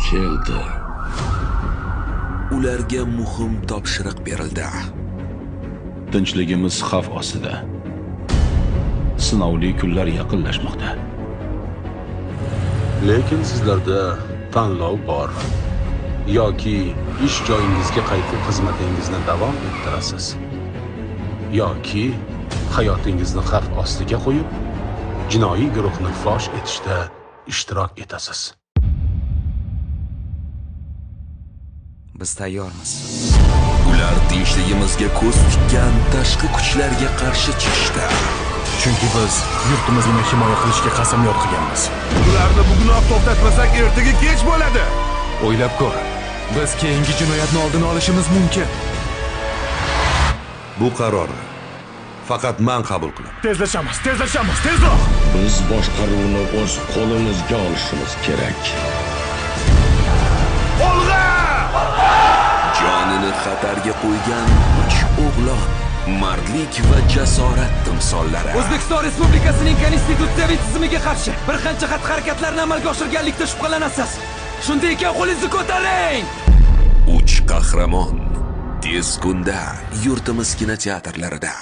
keldi. Ularga muhim topshiriq berildi. Tinchligimiz xavf ostida. Sinovli kunlar yaqinlashmoqda. Lekin sizlarda tanlov bor. Yoki ish joyingizga qaytib xizmatingizni davom ettirasiz. Yoki hayotingizni xavf ostiga qo'yib, jinoiy guruhni fosh etishda ishtirok etasiz. Biz tayyormiz. Ular tinchligimizga ko'z tikkan tashqi kuchlarga qarshi chiqishdi. Chunki biz yurtimizni himoya qilishga qasamyod qilganmiz. Ularni bugunoq to'xtatmasak, ertaga kech bo'ladi. O'ylab ko'r. Biz keyingi jinoyatni oldini olishimiz mumkin. Bu qaror faqat men qabul qilaman. Tezlashamiz, tezroq! Biz boshqaruvni o'z qo'limizga olishimiz kerak. Olg'a! Jonini xatarga qo'ygan 3 o'g'lon, mardlik va jasorat timsollari. O'zbekiston Respublikasining konstitutsiyaviy tizimiga qarshi bir qancha xatti-harakatlarni amalga oshirganlikda shubhalanasiz. Shunday ekan, qo'lingizni ko'taring. 3 qahramon tez kunda yurtimiz kinoteatrlarida.